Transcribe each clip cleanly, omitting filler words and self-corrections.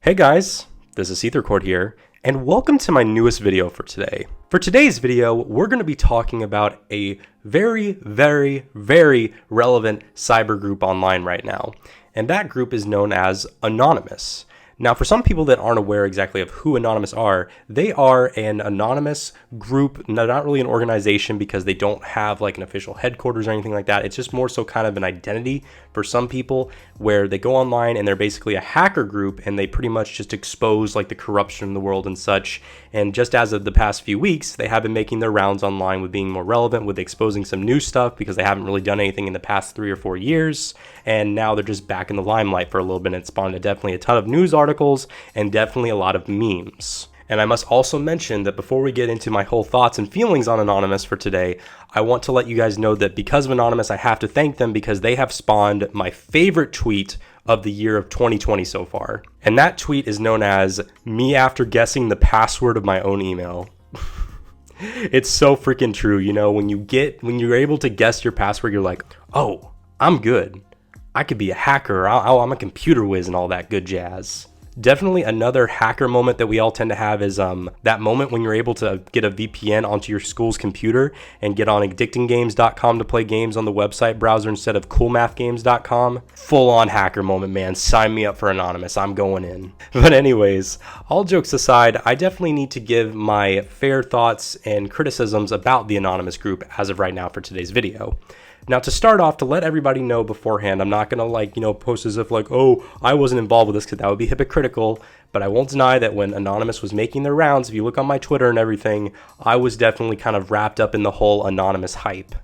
Hey guys, this is Ethercord here, and welcome to my newest video for today. For today's video, we're going to be talking about a very relevant cyber group online right now, and that group is known as Anonymous. Now, for some people that aren't aware exactly of who Anonymous are, they are an anonymous group, not really an organization because they don't have like an official headquarters or anything like that. It's just more so kind of an identity for some people where they go online and they're basically a hacker group and they pretty much just expose like the corruption in the world and such. And just as of the past few weeks, they have been making their rounds online with being more relevant, with exposing some new stuff because they haven't really done anything in the past 3 or 4 years. And now they're just back in the limelight for a little bit. It spawned definitely a ton of news articles and definitely a lot of memes. And I must also mention that before we get into my whole thoughts and feelings on Anonymous for today, I want to let you guys know that because of Anonymous, I have to thank them because they have spawned my favorite tweet of the year of 2020 so far. And that tweet is known as me after guessing the password of my own email. It's so freaking true. You know, when you're able to guess your password, you're like, oh, I'm good. I could be a hacker. I'm a computer whiz and all that good jazz. Definitely another hacker moment that we all tend to have is that moment when you're able to get a VPN onto your school's computer and get on addictinggames.com to play games on the website browser instead of coolmathgames.com. Full on hacker moment, man. Sign me up for Anonymous. I'm going in. But anyways, all jokes aside, I definitely need to give my fair thoughts and criticisms about the Anonymous group as of right now for today's video. Now, to start off, to let everybody know beforehand, I'm not going to post as if like, oh, I wasn't involved with this because that would be hypocritical. But I won't deny that when Anonymous was making their rounds, if you look on my Twitter and everything, I was definitely kind of wrapped up in the whole Anonymous hype.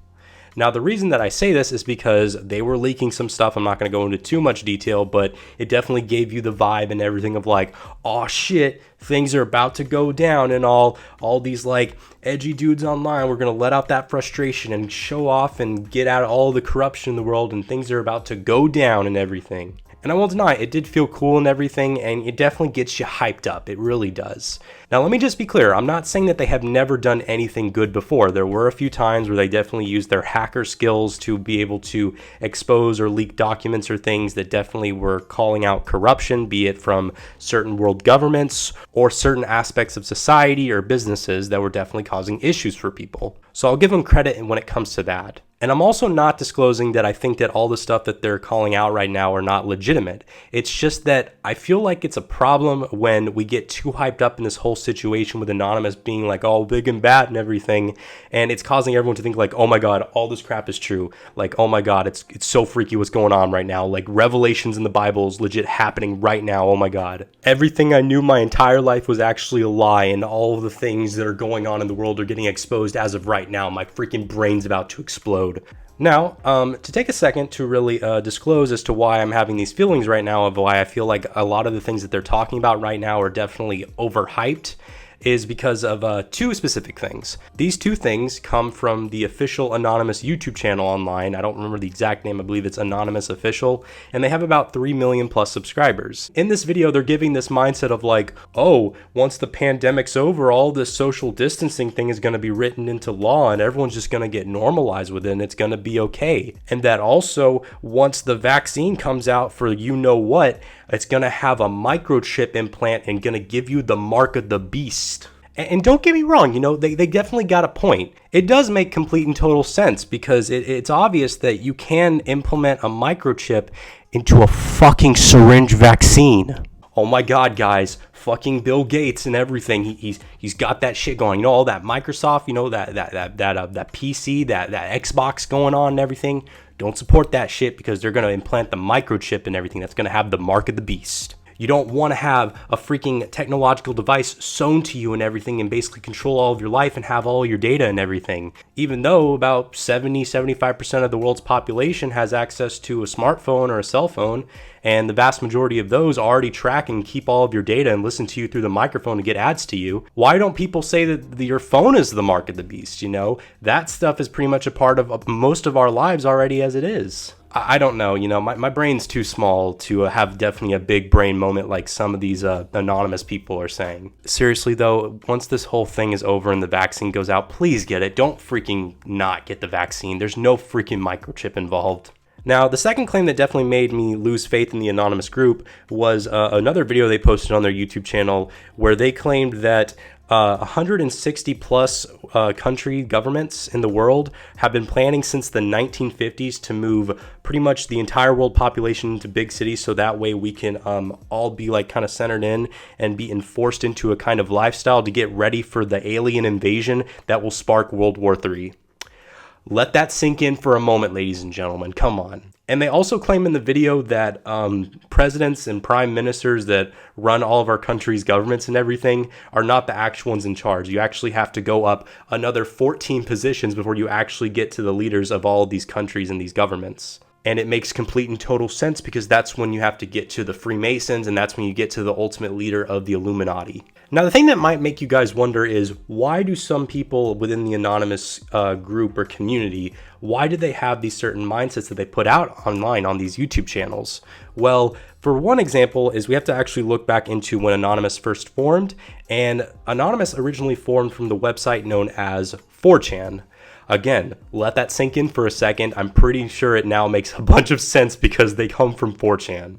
Now, the reason that I say this is because they were leaking some stuff. I'm not going to go into too much detail, but it definitely gave you the vibe and everything of like, oh shit, things are about to go down and all these like edgy dudes online. We're going to let out that frustration and show off and get out all the corruption in the world and things are about to go down and everything. And I won't deny, it did feel cool and everything, and it definitely gets you hyped up. It really does. Now, let me just be clear. I'm not saying that they have never done anything good before. There were a few times where they definitely used their hacker skills to be able to expose or leak documents or things that definitely were calling out corruption, be it from certain world governments or certain aspects of society or businesses that were definitely causing issues for people. So I'll give them credit when it comes to that. And I'm also not disclosing that I think that all the stuff that they're calling out right now are not legitimate. It's just that I feel like it's a problem when we get too hyped up in this whole situation with Anonymous being like all big and bad and everything. And it's causing everyone to think like, oh my God, all this crap is true. Like, oh my God, it's so freaky what's going on right now. Like revelations in the Bible is legit happening right now. Oh my God. Everything I knew my entire life was actually a lie. And all of the things that are going on in the world are getting exposed as of right now. My freaking brain's about to explode. Now, to take a second to really disclose as to why I'm having these feelings right now of why I feel like a lot of the things that they're talking about right now are definitely overhyped is because of 2 specific things. These 2 things come from the official Anonymous YouTube channel online. I don't remember the exact name. I believe it's Anonymous Official, and they have about 3 million plus subscribers. In this video, they're giving this mindset of like, oh, once the pandemic's over, all this social distancing thing is going to be written into law and everyone's just going to get normalized with it and it's going to be okay. And that also, once the vaccine comes out for you know what, it's going to have a microchip implant and going to give you the mark of the beast. And don't get me wrong, they definitely got a point. It does make complete and total sense because it's obvious that you can implement a microchip into a fucking syringe vaccine. Oh my God, guys, fucking Bill Gates and everything. He's got that shit going. All that Microsoft, that PC, that Xbox going on and everything. Don't support that shit because they're going to implant the microchip and everything that's going to have the mark of the beast. You don't want to have a freaking technological device sewn to you and everything and basically control all of your life and have all your data and everything. Even though about 75% of the world's population has access to a smartphone or a cell phone, and the vast majority of those already track and keep all of your data and listen to you through the microphone to get ads to you. Why don't people say that your phone is the mark of the beast? That stuff is pretty much a part of most of our lives already as it is. I don't know, my brain's too small to have definitely a big brain moment like some of these anonymous people are saying. Seriously though, once this whole thing is over and the vaccine goes out, please get it. Don't freaking not get the vaccine. There's no freaking microchip involved. Now, the second claim that definitely made me lose faith in the anonymous group was another video they posted on their YouTube channel where they claimed that 160 plus country governments in the world have been planning since the 1950s to move pretty much the entire world population into big cities, so that way we can all be like kind of centered in and be enforced into a kind of lifestyle to get ready for the alien invasion that will spark World War III. Let that sink in for a moment, ladies and gentlemen. Come on. And they also claim in the video that presidents and prime ministers that run all of our country's governments and everything are not the actual ones in charge. You actually have to go up another 14 positions before you actually get to the leaders of all of these countries and these governments. And it makes complete and total sense because that's when you have to get to the Freemasons, and that's when you get to the ultimate leader of the Illuminati. Now, the thing that might make you guys wonder is, why do some people within the anonymous group or community, why do they have these certain mindsets that they put out online on these YouTube channels? Well, for one example is we have to actually look back into when Anonymous first formed, and Anonymous originally formed from the website known as 4chan. Again, let that sink in for a second. I'm pretty sure it now makes a bunch of sense because they come from 4chan.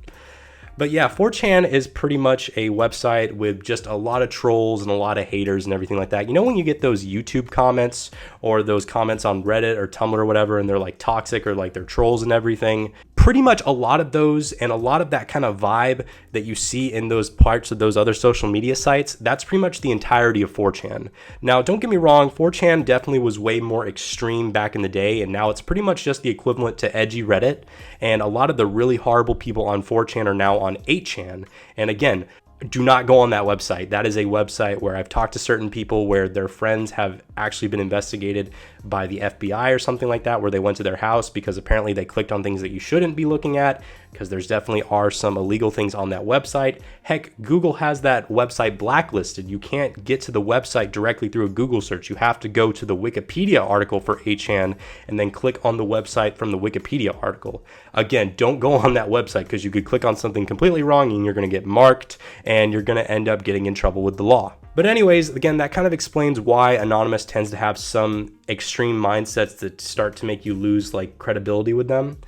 But yeah, 4chan is pretty much a website with just a lot of trolls and a lot of haters and everything like that. You know when you get those YouTube comments or those comments on Reddit or Tumblr or whatever, and they're like toxic or like they're trolls and everything? Pretty much a lot of those and a lot of that kind of vibe that you see in those parts of those other social media sites, that's pretty much the entirety of 4chan. Now, don't get me wrong, 4chan definitely was way more extreme back in the day, and now it's pretty much just the equivalent to edgy Reddit, and a lot of the really horrible people on 4chan are now on 8chan. And again, do not go on that website. That is a website where I've talked to certain people where their friends have actually been investigated by the FBI or something like that, where they went to their house because apparently they clicked on things that you shouldn't be looking at, because there's definitely are some illegal things on that website. Heck, Google has that website blacklisted. You can't get to the website directly through a Google search. You have to go to the Wikipedia article for 8chan and then click on the website from the Wikipedia article. Again, don't go on that website because you could click on something completely wrong and you're going to get marked and you're going to end up getting in trouble with the law. But anyways, again, that kind of explains why Anonymous tends to have some extreme mindsets that start to make you lose like credibility with them.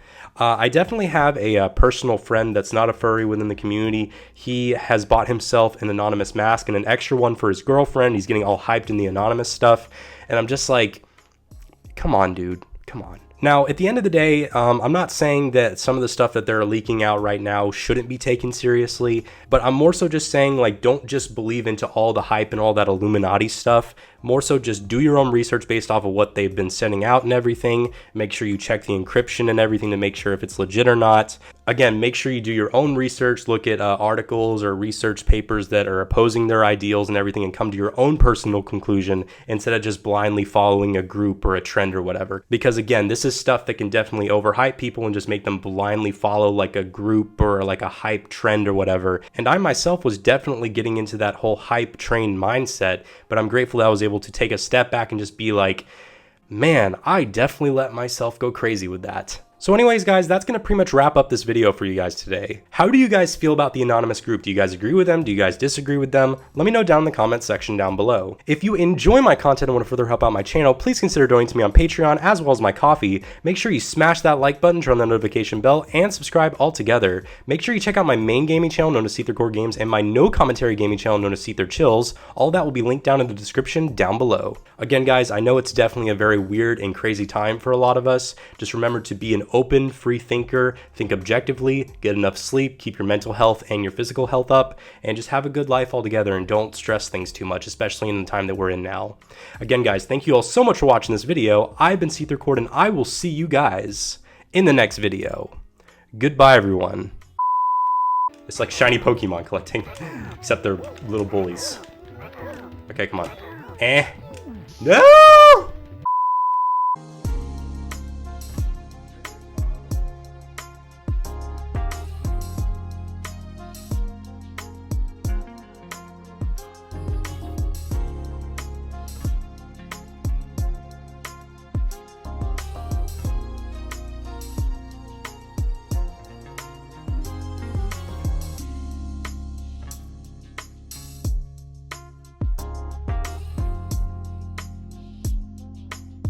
I definitely have a personal friend that's not a furry within the community. He has bought himself an Anonymous mask and an extra one for his girlfriend. He's getting all hyped in the Anonymous stuff. And I'm just like, come on, dude, come on. Now, at the end of the day, I'm not saying that some of the stuff that they're leaking out right now shouldn't be taken seriously, but I'm more so just saying, like, don't just believe into all the hype and all that Illuminati stuff. More so just do your own research based off of what they've been sending out and everything. Make sure you check the encryption and everything to make sure if it's legit or not. Again, make sure you do your own research, look at articles or research papers that are opposing their ideals and everything, and come to your own personal conclusion instead of just blindly following a group or a trend or whatever. Because again, this is stuff that can definitely overhype people and just make them blindly follow like a group or like a hype trend or whatever. And I myself was definitely getting into that whole hype train mindset, but I'm grateful that I was able to take a step back and just be like, man, I definitely let myself go crazy with that. So anyways, guys, that's going to pretty much wrap up this video for you guys today. How do you guys feel about the Anonymous group? Do you guys agree with them? Do you guys disagree with them? Let me know down in the comment section down below. If you enjoy my content and want to further help out my channel, please consider donating to me on Patreon as well as my coffee. Make sure you smash that like button, turn on the notification bell, and subscribe all together. Make sure you check out my main gaming channel known as See Through Core Games and my no commentary gaming channel known as See Through Chills. All that will be linked down in the description down below. Again, guys, I know it's definitely a very weird and crazy time for a lot of us. Just remember to be an open, free thinker, think objectively, get enough sleep, keep your mental health and your physical health up, and just have a good life altogether and don't stress things too much, especially in the time that we're in now. Again, guys, thank you all so much for watching this video. I've been See Through Core, and I will see you guys in the next video. Goodbye, everyone. It's like shiny Pokemon collecting, except they're little bullies. Okay, come on. No!